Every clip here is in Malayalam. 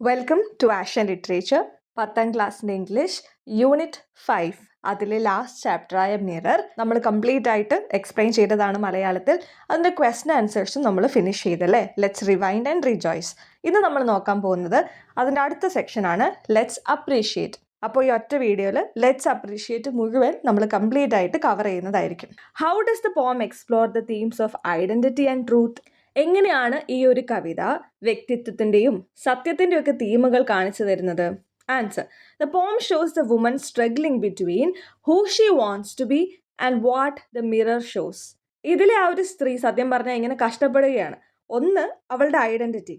വെൽക്കം ടു ആഷൻ ലിറ്ററേച്ചർ 10ാം ക്ലാസ്സിൻ്റെ ഇംഗ്ലീഷ് യൂണിറ്റ് 5 അതിലെ ലാസ്റ്റ് ചാപ്റ്ററായ മിറർ നമ്മൾ കംപ്ലീറ്റ് ആയിട്ട് എക്സ്പ്ലെയിൻ ചെയ്തതാണ് മലയാളത്തിൽ. അതിൻ്റെ ക്വസ്റ്റൻ ആൻസേഴ്സും നമ്മൾ ഫിനിഷ് ചെയ്തല്ലേ. Let's rewind and rejoice. ഇന്ന് നമ്മൾ നോക്കാൻ പോകുന്നത് അതിൻ്റെ അടുത്ത സെക്ഷനാണ് ലെറ്റ്സ് അപ്രീഷിയേറ്റ്. അപ്പോൾ ഈ ഒറ്റ വീഡിയോയിൽ ലെറ്റ്സ് അപ്രീഷിയേറ്റ് മുഴുവൻ നമ്മൾ കംപ്ലീറ്റ് ആയിട്ട് കവർ ചെയ്യുന്നതായിരിക്കും. ഹൗ ഡസ് ദ പോം explore the themes of identity and truth? എങ്ങനെയാണ് ഈ ഒരു കവിത വ്യക്തിത്വത്തിൻ്റെയും സത്യത്തിൻ്റെയും ഒക്കെ തീമുകൾ കാണിച്ചു തരുന്നത്? Answer: the poem shows the woman struggling between who she wants to be and what the mirror shows. ഇതിലെ ആ ഒരു സ്ത്രീ സത്യം പറഞ്ഞാൽ ഇങ്ങനെ കഷ്ടപ്പെടുകയാണ്. ഒന്ന്, അവളുടെ ഐഡൻറ്റിറ്റി,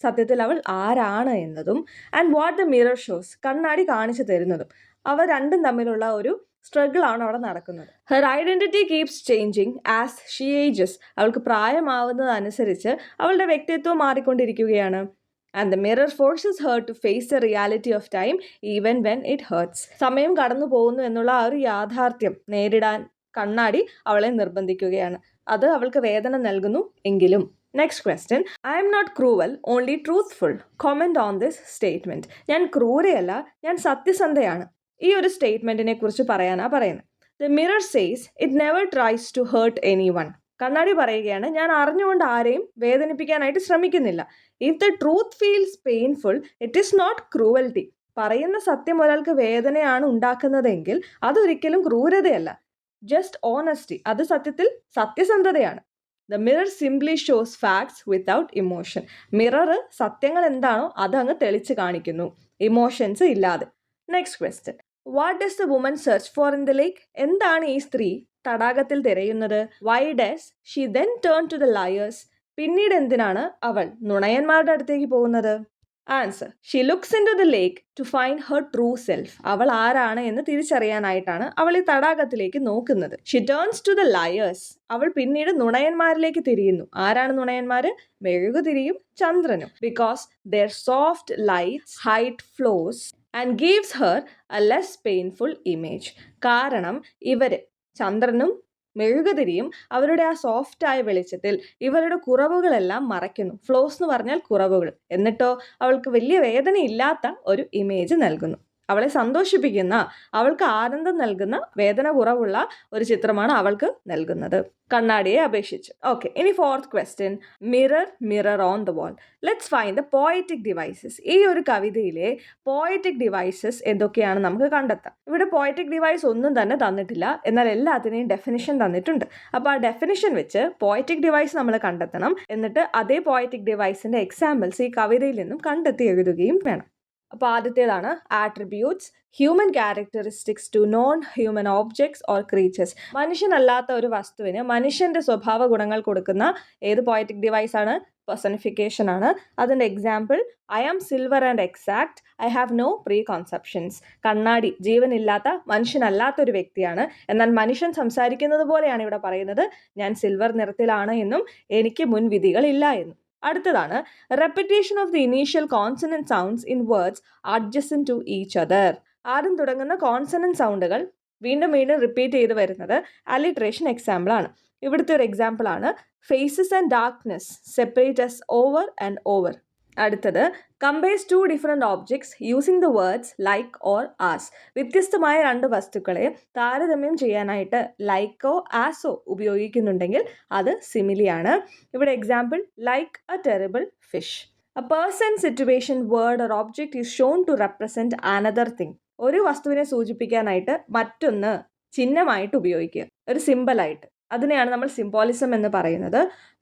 സത്യത്തിൽ അവൾ ആരാണ് എന്നതും, and what the mirror shows, കണ്ണാടി കാണിച്ചു തരുന്നതും. അവ രണ്ടും തമ്മിലുള്ള ഒരു സ്ട്രഗിൾ ആണ് അവിടെ നടക്കുന്നത്. Her identity keeps changing as she ages. അവൾക്ക് പ്രായമാവുന്നതനുസരിച്ച് അവളുടെ വ്യക്തിത്വം മാറിക്കൊണ്ടിരിക്കുകയാണ്. And the mirror forces her to face the reality of time even when it hurts. സമയം കടന്നു പോകുന്നു എന്നുള്ള ആ ഒരു യാഥാർത്ഥ്യം നേരിടാൻ കണ്ണാടി അവളെ നിർബന്ധിക്കുകയാണ്. അത് അവൾക്ക് വേദന നൽകുന്നു എങ്കിലും. Next question: I am not cruel, only truthful. Comment on this statement. ഞാൻ ക്രൂരയല്ല, ഞാൻ സത്യസന്ധയാണ്. ഈ ഒരു സ്റ്റേറ്റ്മെൻറ്റിനെ കുറിച്ച് പറയാനാണ് പറയുന്നത്. The mirror says it never tries to hurt anyone. കണ്ണാടി പറയുകയാണ്, ഞാൻ അറിഞ്ഞുകൊണ്ട് ആരെയും വേദനിപ്പിക്കാനായിട്ട് ശ്രമിക്കുന്നില്ല. If the truth feels painful it is not cruelty. പറയുന്ന സത്യം ഒരാൾക്ക് വേദനയാണ് ഉണ്ടാക്കുന്നതെങ്കിൽ അതൊരിക്കലും ക്രൂരതയല്ല, ജസ്റ്റ് ഓണസ്റ്റി. അത് സത്യത്തിൽ സത്യസന്ധതയാണ്. The mirror simply shows facts without emotion. Mirror സത്യങ്ങൾ എന്താണോ അതങ്ങ് തെളിച്ച് കാണിക്കുന്നു, ഇമോഷൻസ് ഇല്ലാതെ. Next question: what does the woman search for in the lake? എന്താണ് ഈ സ്ത്രീ തടാകത്തിൽ തിരയുന്നത്? Why does she then turn to the liars? പിന്നീട് എന്തിനാണ് അവൾ നുണയന്മാരുടെ അടുത്തേക്ക് പോകുന്നത്? Answer: she looks into the lake to find her true self. അവൾ ആരാണ് എന്ന് തിരിച്ചറിയാനായിട്ടാണ് അവൾ ഈ തടാകത്തിലേക്ക് നോക്കുന്നത്. She turns to the liars. അവൾ പിന്നീട് നുണയന്മാരിലേക്ക് തിരിയുന്നു. ആരാണ് നുണയന്മാർ? മെഴുകുതിരിയും ചന്ദ്രനും. Because their soft lights hide flaws and gives her a less painful image. കാരണം ഇവർ, ചന്ദ്രനും മെഴുകുതിരിയും, അവരുടെ ആ സോഫ്റ്റായ വെളിച്ചത്തിൽ ഇവരുടെ കുറവുകളെല്ലാം മറയ്ക്കുന്നു. ഫ്ലോസ് എന്ന് പറഞ്ഞാൽ കുറവുകൾ. എന്നിട്ടോ അവൾക്ക് വലിയ വേദനയില്ലാത്ത ഒരു ഇമേജ് നൽകുന്നു. അവളെ സന്തോഷിപ്പിക്കുന്ന, അവൾക്ക് ആനന്ദം നൽകുന്ന, വേദന കുറവുള്ള ഒരു ചിത്രമാണ് അവൾക്ക് നൽകുന്നത് കണ്ണാടിയെ അപേക്ഷിച്ച്. ഓക്കെ, ഇനി fourth question: mirror mirror on the wall, let's find the poetic devices. ഈ ഒരു കവിതയിലെ പോയറ്റിക് ഡിവൈസസ് എന്തൊക്കെയാണ് നമുക്ക് കണ്ടെത്താം. ഇവിടെ പോയറ്റിക് ഡിവൈസ് ഒന്നും തന്നെ തന്നിട്ടില്ല, എന്നാൽ എല്ലാത്തിനെയും ഡെഫിനിഷൻ തന്നിട്ടുണ്ട്. അപ്പോൾ ആ ഡെഫിനിഷൻ വെച്ച് പോയറ്റിക് ഡിവൈസ് നമ്മൾ കണ്ടെത്തണം. എന്നിട്ട് അതേ പോയറ്റിക് ഡിവൈസിൻ്റെ എക്സാമ്പിൾസ് ഈ കവിതയിൽ നിന്നും കണ്ടെത്തി എഴുതുകയും വേണം. അപ്പോൾ ആദ്യത്തേതാണ് attributes, human characteristics to non human objects or creatures. മനുഷ്യനല്ലാത്ത ഒരു വസ്തുവിന് മനുഷ്യൻ്റെ സ്വഭാവ ഗുണങ്ങൾ കൊടുക്കുന്ന ഏത് പോയറ്റിക് ഡിവൈസ് ആണ്? പെർസണിഫിക്കേഷൻ ആണ്. അതിൻ്റെ example: I am silver and exact, I have no preconceptions. കണ്ണാടി ജീവനില്ലാത്ത, മനുഷ്യനല്ലാത്തൊരു വ്യക്തിയാണ്. എന്നാൽ മനുഷ്യൻ സംസാരിക്കുന്നത് പോലെയാണ് ഇവിടെ പറയുന്നത്. ഞാൻ സിൽവർ നിറത്തിലാണ് എന്നും എനിക്ക് മുൻവിധികളില്ല എന്നും. അടുത്തതാണ് repetition of the initial consonant sounds in words adjacent to each other. ആദ്യം തുടങ്ങുന്ന കോൺസണന്റ് സൗണ്ടുകൾ വീണ്ടും വീണ്ടും റിപ്പീറ്റ് ചെയ്ത് വരുന്നത് അലിട്രേഷൻ എക്സാമ്പിൾ ആണ്. ഇവിടുത്തെ ഒരു എക്സാമ്പിൾ ആണ് faces and darkness separate us over and over. അടുത്തത് compares two different objects using the words like or as. വ്യത്യസ്തമായ രണ്ട് വസ്തുക്കളെ താരതമ്യം ചെയ്യാനായിട്ട് ലൈക്കോ ആസോ ഉപയോഗിക്കുന്നുണ്ടെങ്കിൽ അത് സിമിലിയാണ്. ഇവിടെ example: like a terrible fish. A person, situation, word or object is shown to represent another thing. ഒരു വസ്തുവിനെ സൂചിപ്പിക്കാനായിട്ട് മറ്റൊന്ന് ചിഹ്നമായിട്ട് ഉപയോഗിക്കുക, ഒരു സിമ്പലായിട്ട്. അതിനെയാണ് നമ്മൾ സിംബോളിസം എന്ന് പറയുന്നത്.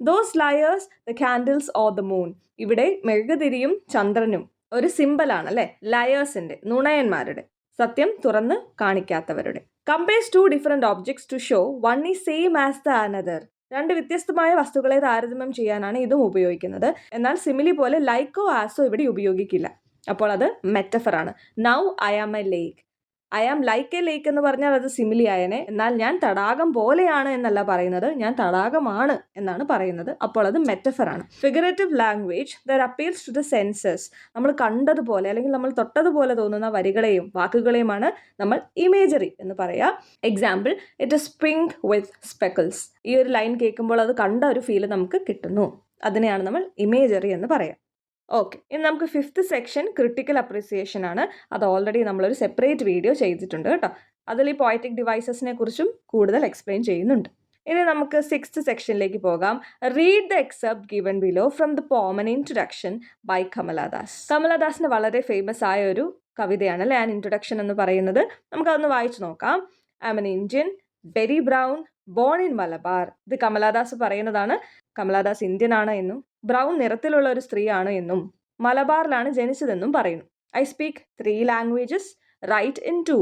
Those liars, the candles or the moon. ഇവിടെ മെഴുകുതിരിയും ചന്ദ്രനും ഒരു സിമ്പലാണ് അല്ലേ, ലയേഴ്സിൻ്റെ, നുണയന്മാരുടെ, സത്യം തുറന്ന് കാണിക്കാത്തവരുടെ. Compares two different objects to show one is same as the another. രണ്ട് വ്യത്യസ്തമായ വസ്തുക്കളെ താരതമ്യം ചെയ്യാനാണ് ഇതും ഉപയോഗിക്കുന്നത്. എന്നാൽ സിമിലി പോലെ ലൈക്കോ ആസോ ഇവിടെ ഉപയോഗിക്കില്ല. അപ്പോൾ അത് മെറ്റഫറാണ്. Now I am a lake. I am like a lake എന്ന് പറഞ്ഞാൽ അത് സിമിലി ആയനെ. എന്നാൽ ഞാൻ തടാകം പോലെയാണ് എന്നല്ല പറയുന്നത്, ഞാൻ തടാകമാണ് എന്നാണ് പറയുന്നത്. അപ്പോൾ അത് മെറ്റഫറാണ്. Figurative language that appeals to the senses. നമ്മൾ കണ്ടതുപോലെ അല്ലെങ്കിൽ നമ്മൾ തൊട്ടതുപോലെ തോന്നുന്ന വരികളെയും വാക്കുകളെയുമാണ് നമ്മൾ ഇമേജറി എന്ന് പറയുക. Example: it is pink with speckles. ഈ ഒരു ലൈൻ കേൾക്കുമ്പോൾ അത് കണ്ട ഒരു ഫീൽ നമുക്ക് കിട്ടുന്നു. അതിനെയാണ് നമ്മൾ ഇമേജറി എന്ന് പറയാം. ഓക്കെ, ഇനി നമുക്ക് 5th സെക്ഷൻ ക്രിട്ടിക്കൽ അപ്രിസിയേഷൻ ആണ്. അത് ഓൾറെഡി നമ്മളൊരു സെപ്പറേറ്റ് വീഡിയോ ചെയ്തിട്ടുണ്ട് കേട്ടോ. അതിൽ ഈ പോയറ്റിക് ഡിവൈസസിനെ കുറിച്ചും കൂടുതൽ എക്സ്പ്ലെയിൻ ചെയ്യുന്നുണ്ട്. ഇനി നമുക്ക് 6th സെക്ഷനിലേക്ക് പോകാം. Read the excerpt given below from the poem an introduction by Kamala Das. കമലാദാസിന്റെ വളരെ ഫേമസ് ആയ ഒരു കവിതയാണ് അല്ലെ ആൻ ഇൻട്രൊഡക്ഷൻ എന്ന് പറയുന്നത്. നമുക്കതൊന്ന് വായിച്ചു നോക്കാം. I am an Indian, very brown, born in Malabar. ഇത് കമലാദാസ് പറയുന്നതാണ്. കമലാദാസ് ഇന്ത്യൻ ആണ് എന്നും ബ്രൗൺ നിറത്തിലുള്ള ഒരു സ്ത്രീയാണ് എന്നും മലബാറിലാണ് ജനിച്ചതെന്നും പറയുന്നു. I speak 3 languages, write in 2,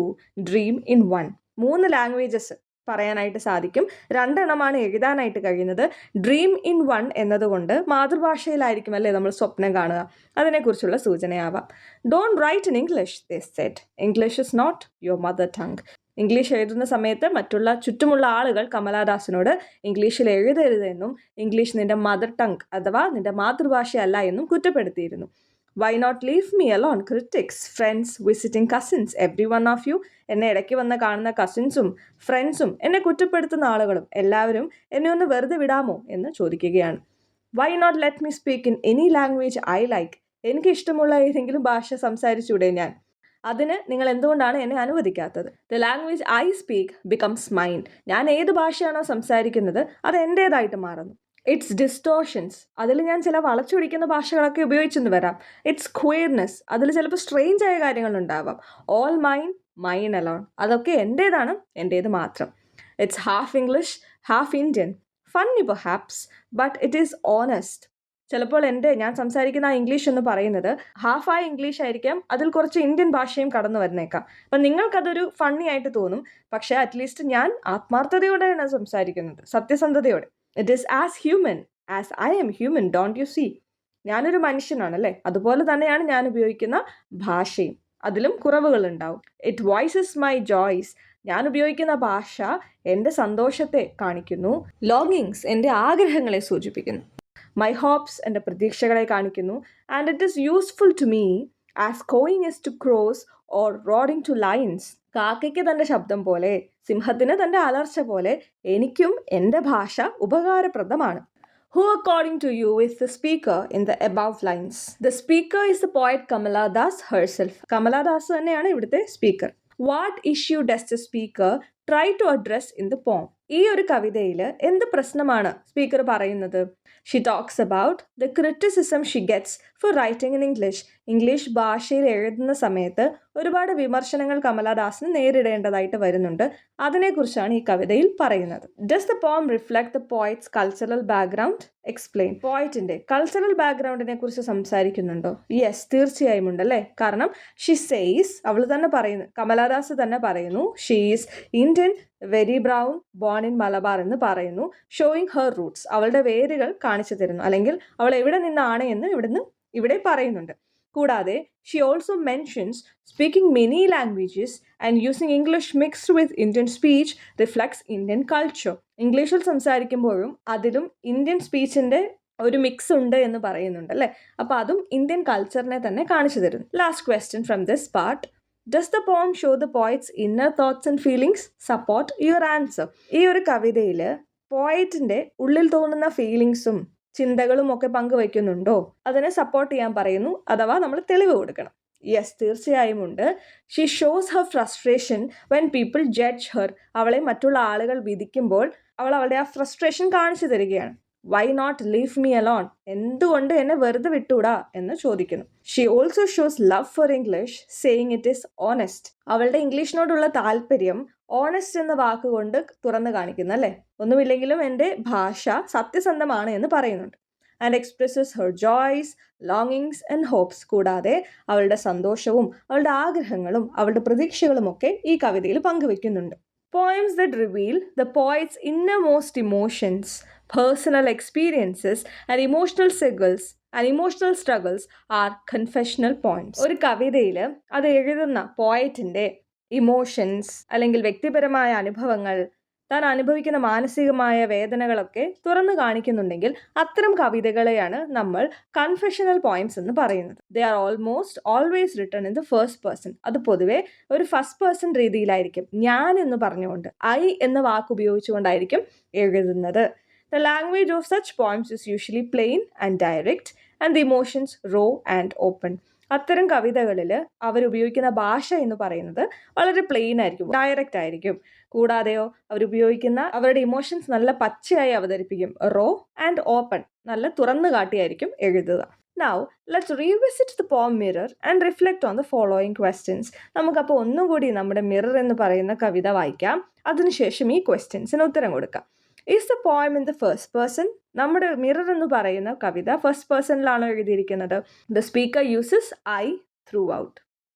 dream in 1. 3 languages പറയാനായിട്ട് സാധിക്കും, 2 എണ്ണമാണ് എഴുതാനായിട്ട് കഴിയുന്നത്. ഡ്രീം ഇൻ 1 എന്നതുകൊണ്ട് മാതൃഭാഷയിലായിരിക്കും അല്ലേ നമ്മൾ സ്വപ്നം കാണുക, അതിനെക്കുറിച്ചുള്ള സൂചനയാവാം. Don't write in English, they said. English is not your mother tongue. English എഴുതുന്ന സമയത്ത് മറ്റുള്ള ചുറ്റുമുള്ള ആളുകൾ കമലാദാസിനോട് ഇംഗ്ലീഷിൽ എഴുതരുതെന്നും ഇംഗ്ലീഷ് നിന്റെ മദർ ടങ് അഥവാ നിന്റെ മാതൃഭാഷയല്ല എന്നും കുറ്റപ്പെടുത്തിയിരുന്നു. Why not leave me alone, critics, friends, visiting cousins, every one of you. എന്നെ ഇടയ്ക്ക് വന്ന് കാണുന്ന കസിൻസും ഫ്രണ്ട്സും എന്നെ കുറ്റപ്പെടുത്തുന്ന ആളുകളും എല്ലാവരും എന്നെ ഒന്ന് വെറുതെ വിടാമോ എന്ന് ചോദിക്കുകയാണ്. Why not let me speak in any language I like. എനിക്ക് ഇഷ്ടമുള്ള ഏതെങ്കിലും ഭാഷ സംസാരിച്ചൂടെ ഞാൻ? അതിന് നിങ്ങൾ എന്തുകൊണ്ടാണ് എന്നെ അനുവദിക്കാത്തത്? The language I speak becomes mine. ഞാൻ ഏത് ഭാഷയാണോ സംസാരിക്കുന്നത് അത് എൻ്റേതായിട്ട് മാറുന്നു. It's distortions. അതിൽ ഞാൻ ചില വളച്ചൊടിക്കുന്ന ഭാഷകളൊക്കെ ഉപയോഗിച്ചെന്ന് വരാം. It's queerness. അതിൽ ചിലപ്പോൾ സ്ട്രേഞ്ച് ആയ കാര്യങ്ങളുണ്ടാവാം. All mine, mine alone. അതൊക്കെ എൻ്റേതാണ്, എൻ്റേത് മാത്രം. It's half English, half Indian. Funny perhaps, but it is honest. ചിലപ്പോൾ ഞാൻ സംസാരിക്കുന്ന ആ ഇംഗ്ലീഷ് എന്ന് പറയുന്നത് ഹാഫായ ഇംഗ്ലീഷ് ആയിരിക്കാം, അതിൽ കുറച്ച് ഇന്ത്യൻ ഭാഷയും കടന്നു വരുന്നേക്കാം. അപ്പം നിങ്ങൾക്കതൊരു ഫണ്ണി ആയിട്ട് തോന്നും, പക്ഷേ അറ്റ്ലീസ്റ്റ് ഞാൻ ആത്മാർത്ഥതയോടെയാണ് സംസാരിക്കുന്നത്, സത്യസന്ധതയോടെ. It is as human as I am human, don't you see. ഞാനൊരു മനുഷ്യനാണല്ലേ, അതുപോലെ തന്നെയാണ് ഞാൻ ഉപയോഗിക്കുന്ന ഭാഷയും. അതിലും കുറവുകൾ ഉണ്ടാവും. It voices my joys. ഞാൻ ഉപയോഗിക്കുന്ന ഭാഷ എൻ്റെ സന്തോഷത്തെ കാണിക്കുന്നു. ലോങ്ങിങ്സ്, എൻ്റെ ആഗ്രഹങ്ങളെ സൂചിപ്പിക്കുന്നു. മൈ ഹോപ്സ്, എൻ്റെ പ്രതീക്ഷകളെ കാണിക്കുന്നു. And it is useful to me as cawing is to crows or റോഡിങ് ടു ലൈൻസ്. കാക്കയ്ക്ക് തൻ്റെ ശബ്ദം പോലെ, സിംഹത്തിന് തൻ്റെ അലർച്ച പോലെ എനിക്കും എൻ്റെ ഭാഷ ഉപകാരപ്രദമാണ്. Who according to you is the speaker in the above lines? The speaker is the poet Kamala Das herself. Kamala Das തന്നെയാണ് ഇവിടുത്തെ speaker. What issue does the speaker try to address in the poem? ഈ ഒരു കവിതയിൽ എന്ത് പ്രശ്നമാണ് സ്പീക്കർ പറയുന്നത്? She talks about the criticism she gets for writing in English. English ഭാഷയിൽ എഴുതുന്ന സമയത്ത് ഒരുപാട് വിമർശനങ്ങൾ കമലാദാസിന് നേരിടേണ്ടതായിട്ട് വരുന്നുണ്ട്. അതിനെക്കുറിച്ചാണ് ഈ കവിതയിൽ പറയുന്നത്. Does the poem reflect the poet's cultural background? Explain. പോയറ്റിന്റെ കൾച്ചറൽ ബാക്ക്ഗ്രൗണ്ടിനെ കുറിച്ച് സംസാരിക്കുന്നുണ്ടോ? യെസ്, തീർച്ചയായും ഉണ്ടല്ലേ. കാരണം ഷി സെയ്സ്, അവൾ തന്നെ പറയുന്നു, കമലാദാസ് തന്നെ പറയുന്നു, she is Indian, very brown, born in Malabar എന്ന് പറയുന്നു. ഷോയിങ് ഹെർ റൂട്ട്സ്, അവളുടെ വേരുകൾ കാണിച്ചു തരുന്നു, അല്ലെങ്കിൽ അവൾ എവിടെ നിന്നാണ് എന്ന് ഇവിടെ പറയുന്നുണ്ട്. കൂടാതെ Xi also mentions speaking many languages and using English mixed with Indian speech reflects Indian culture. ഇംഗ്ലീഷിൽ സംസാരിക്കുമ്പോഴും അതിലും ഇന്ത്യൻ സ്പീച്ചിൻ്റെ ഒരു മിക്സ് ഉണ്ട് എന്ന് പറയുന്നുണ്ട് അല്ലേ. അപ്പോൾ അതും ഇന്ത്യൻ കൾച്ചറിനെ തന്നെ കാണിച്ചു തരുന്നു. Last question from this part. Does the poem show the poet's inner thoughts and feelings? Support your answer. ഈ ഒരു കവിതയിൽ പോയറ്റിൻ്റെ ഉള്ളിൽ തോന്നുന്ന ഫീലിങ്സും ചിന്തകളും ഒക്കെ പങ്കുവയ്ക്കുന്നുണ്ടോ? അതിനെ സപ്പോർട്ട് ചെയ്യാൻ പറയുന്നു, അഥവാ നമ്മൾ തെളിവ് കൊടുക്കണം. യെസ്, തീർച്ചയായും ഉണ്ട്. She shows Har frustration when people judge Har. അവളെ മറ്റുള്ള ആളുകൾ വിധിക്കുമ്പോൾ അവൾ അവളുടെ ആ ഫ്രസ്ട്രേഷൻ കാണിച്ചു തരികയാണ്. Why not leave me alone? എന്തുകൊണ്ട് എന്നെ വെറുതെ വിട്ടൂടാ എന്ന് ചോദിക്കുന്നു. She also shows love for English, saying it is honest. അവളുടെ ഇംഗ്ലീഷിനോടുള്ള താല്പര്യം ഓണസ്റ്റ് എന്ന വാക്കുകൊണ്ട് തുറന്നു കാണിക്കുന്നു അല്ലേ. ഒന്നുമില്ലെങ്കിലും എൻ്റെ ഭാഷ സത്യസന്ധമാണ് എന്ന് പറയുന്നുണ്ട്. And expresses her joys, longings and hopes. കൂടാതെ അവളുടെ സന്തോഷവും അവളുടെ ആഗ്രഹങ്ങളും അവളുടെ പ്രതീക്ഷകളും ഒക്കെ ഈ കവിതയിൽ പങ്കുവെക്കുന്നുണ്ട്. Poems that reveal the poet's innermost emotions, personal experiences and emotional struggles are confessional poems. ഒരു കവിതയിൽ അത് എഴുതുന്ന പോയറ്റിൻ്റെ ഇമോഷൻസ് അല്ലെങ്കിൽ വ്യക്തിപരമായ അനുഭവങ്ങൾ, താൻ അനുഭവിക്കുന്ന മാനസികമായ വേദനകളൊക്കെ തുറന്നു കാണിക്കുന്നുണ്ടെങ്കിൽ അത്തരം കവിതകളെയാണ് നമ്മൾ കൺഫെഷണൽ പോയിംസ് എന്ന് പറയുന്നത്. They are almost always written in the first person. അത് പൊതുവെ ഒരു ഫസ്റ്റ് പേഴ്സൺ രീതിയിലായിരിക്കും, ഞാൻ എന്ന് പറഞ്ഞുകൊണ്ട്, ഐ എന്ന വാക്ക് ഉപയോഗിച്ചുകൊണ്ടായിരിക്കും എഴുതുന്നത്. The language of such poems is usually plain and direct and the emotions raw and open. അത്തരം കവിതകളിൽ അവരുപയോഗിക്കുന്ന ഭാഷ എന്ന് പറയുന്നത് വളരെ പ്ലെയിൻ ആയിരിക്കും, ഡയറക്റ്റ് ആയിരിക്കും. കൂടാതെയോ അവരുപയോഗിക്കുന്ന അവരുടെ ഇമോഷൻസ് നല്ല പച്ചയായി അവതരിപ്പിക്കും. റോ ആൻഡ് ഓപ്പൺ, നല്ല തുറന്നു കാട്ടിയായിരിക്കും എഴുതുക. Now, let's revisit the poem Mirror and reflect on the following questions. നമുക്കപ്പോൾ ഒന്നും കൂടി നമ്മുടെ മിറർ എന്ന് പറയുന്ന കവിത വായിക്കാം. അതിനുശേഷം ഈ ക്വസ്റ്റ്യൻസിന് ഉത്തരം കൊടുക്കാം. Is the poem in the first person? നമ്മുടെ മിറർ എന്ന് പറയുന്ന കവിത ഫസ്റ്റ് പേഴ്സണിലാണോ എഴുതിയിരിക്കുന്നത്? The speaker uses I throughout.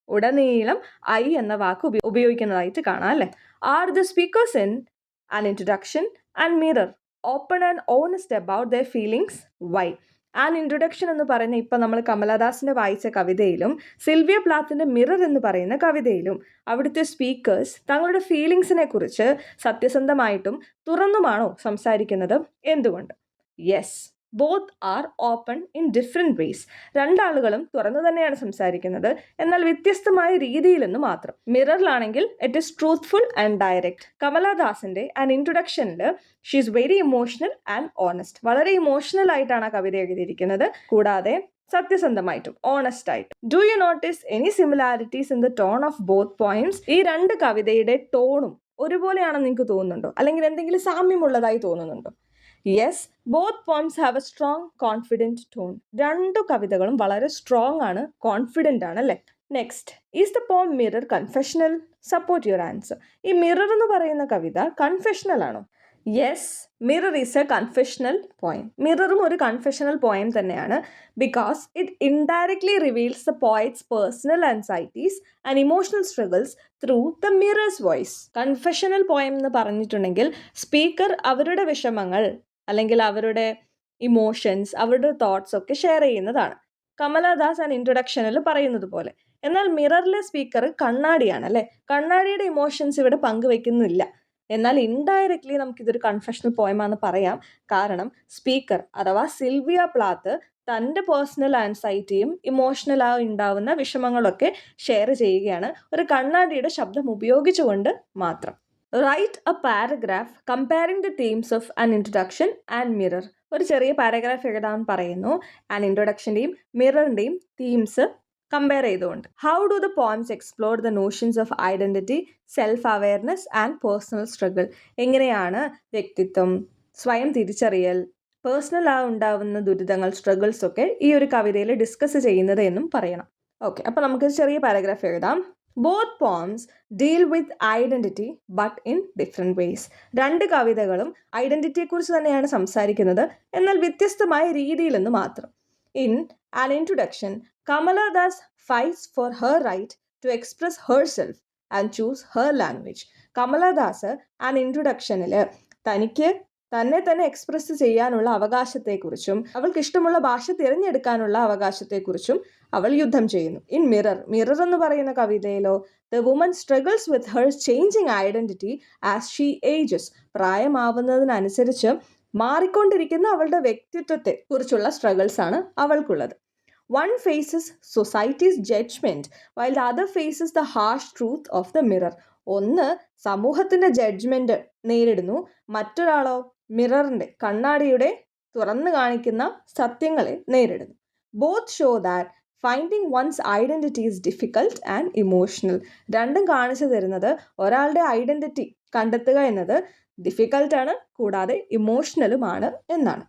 ഉടനീളം ഐ എന്ന വാക്ക് ഉപയോഗിക്കുന്നതായിട്ട് കാണാം അല്ലേ? Are the speakers in an introduction and mirror open and honest about their feelings? Why? An introduction എന്ന് പറയുന്ന ഇപ്പം നമ്മൾ കമലദാസിൻ്റെ വായിച്ച കവിതയിലും സിൽവിയ പ്ലാത്തിൻ്റെ മിറർ എന്ന് പറയുന്ന കവിതയിലും അവിടുത്തെ സ്പീക്കേഴ്സ് തങ്ങളുടെ ഫീലിങ്സിനെ കുറിച്ച് സത്യസന്ധമായിട്ടും തുറന്നുമാണോ സംസാരിക്കുന്നത്? എന്തുകൊണ്ട്? Yes, both are open in different ways. രണ്ടാളുകളും തുറന്നു തന്നെയാണ് സംസാരിക്കുന്നത്, എന്നാൽ വ്യത്യസ്തമായ രീതിയിലെന്ന് മാത്രം. മിററിലാണെങ്കിൽ it is truthful and direct. കമലദാസിൻ്റെ ആൻ ഇൻട്രൊഡക്ഷനിൽ she is very emotional and honest. വളരെ ഇമോഷണൽ ആയിട്ടാണ് ആ കവിത എഴുതിയിരിക്കുന്നത്, കൂടാതെ സത്യസന്ധമായിട്ടും ഓണസ്റ്റ് ആയിട്ടും. Do you notice any similarities in the tone of both poems? ഈ രണ്ട് കവിതയുടെ ടോണും ഒരുപോലെയാണെന്ന് നിങ്ങൾക്ക് തോന്നുന്നുണ്ടോ? അല്ലെങ്കിൽ എന്തെങ്കിലും സാമ്യമുള്ളതായി തോന്നുന്നുണ്ടോ? Yes, both poems have a strong confident tone. രണ്ടു കവിതകളും വളരെ സ്ട്രോങ് ആണ്, കോൺഫിഡൻ്റ് ആണ് അല്ലേ? Next, is the poem mirror confessional? Support your answer. ഈ മിറർ എന്ന് പറയുന്ന കവിത കൺഫെഷണൽ ആണോ? Yes, mirror is a confessional poem. മിററും ഒരു കൺഫെഷണൽ പോയം തന്നെയാണ്, because it indirectly reveals the poet's personal anxieties and emotional struggles through the mirror's voice. Confessional poem എന്ന് പറഞ്ഞിട്ടുണ്ടെങ്കിൽ സ്പീക്കർ അവരുടെ വിഷമങ്ങൾ അല്ലെങ്കിൽ അവരുടെ ഇമോഷൻസ്, അവരുടെ തോട്ട്സ് ഒക്കെ ഷെയർ ചെയ്യുന്നതാണ്, കമലദാസ് ആൻഡ് ഇൻട്രൊഡക്ഷനിൽ പറയുന്നത് പോലെ. എന്നാൽ മിററിലെ സ്പീക്കർ കണ്ണാടിയാണ് അല്ലേ? കണ്ണാടിയുടെ ഇമോഷൻസ് ഇവിടെ പങ്കുവെക്കുന്നില്ല. എന്നാൽ ഇൻഡയറക്ട്ലി നമുക്കിതൊരു കൺഫെഷണൽ പോയമാണെന്ന് പറയാം, കാരണം സ്പീക്കർ അഥവാ സിൽവിയ പ്ലാത്ത് തൻ്റെ പേഴ്സണൽ ആൻസൈറ്റിയും ഇമോഷണലായി ഉണ്ടാവുന്ന വിഷമങ്ങളൊക്കെ ഷെയർ ചെയ്യുകയാണ് ഒരു കണ്ണാടിയുടെ ശബ്ദം ഉപയോഗിച്ചുകൊണ്ട് മാത്രം. Write a paragraph comparing the themes of an introduction and mirror. ഒരു ചെറിയ പാരഗ്രാഫ് എഴുതാൻ പറയുന്നു, ആൻ ഇൻട്രൊഡക്ഷൻ്റെയും മിററിൻ്റെയും തീംസ് കമ്പയർ ചെയ്തുകൊണ്ട്. How do the poems explore the notions of identity, self awareness and personal struggle? എങ്ങനെയാണ് വ്യക്തിത്വം, സ്വയം തിരിച്ചറിയൽ, പേഴ്സണലായി ഉണ്ടാവുന്ന ദുരിതങ്ങൾ, സ്ട്രഗിൾസ് ഒക്കെ ഈ ഒരു കവിതയിൽ ഡിസ്കസ് ചെയ്യുന്നത് എന്നും പറയണം. ഓക്കെ, അപ്പോൾ നമുക്ക് ചെറിയ പാരഗ്രാഫ് എഴുതാം. Both poems deal with identity but in different ways. രണ്ട് കവിതകളും ഐഡൻറ്റിറ്റിയെക്കുറിച്ച് തന്നെയാണ് സംസാരിക്കുന്നത്, എന്നാൽ വ്യത്യസ്തമായ രീതിയിലെന്ന് മാത്രം. In an introduction, Kamala Das fights for her right to express herself and choose her language. Kamala Das an ഇൻട്രൊഡക്ഷനിൽ തനിക്ക് തന്നെ എക്സ്പ്രസ് ചെയ്യാനുള്ള അവകാശത്തെക്കുറിച്ചും അവൾക്ക് ഇഷ്ടമുള്ള ഭാഷ തിരഞ്ഞെടുക്കാനുള്ള അവകാശത്തെക്കുറിച്ചും അവൾ യുദ്ധം ചെയ്യുന്നു. ഇൻ മിറർ എന്ന് പറയുന്ന കവിതയിലോ the woman struggles with her changing identity as she ages. പ്രായമാവുന്നതിനനുസരിച്ച് മാറിക്കൊണ്ടിരിക്കുന്ന അവളുടെ വ്യക്തിത്വത്തെ കുറിച്ചുള്ള സ്ട്രഗിൾസ് ആണ് അവൾക്കുള്ളത്. One faces society's judgment while the other faces the harsh truth of the mirror. ഒന്ന് സമൂഹത്തിൻ്റെ ജഡ്ജ്മെൻറ്റ് നേരിടുന്നു, മറ്റൊരാളോ മിററിൻ്റെ കണ്ണാടിയുടെ തുറന്നു കാണിക്കുന്ന സത്യങ്ങളെ നേരിടുന്നു. Both show that finding one's identity is difficult and emotional. രണ്ടും കാണിച്ചു തരുന്നത് ഒരാളുടെ ഐഡൻറ്റിറ്റി കണ്ടെത്തുക എന്നത് ഡിഫിക്കൽട്ടാണ്, കൂടാതെ ഇമോഷണലുമാണ് എന്നാണ്.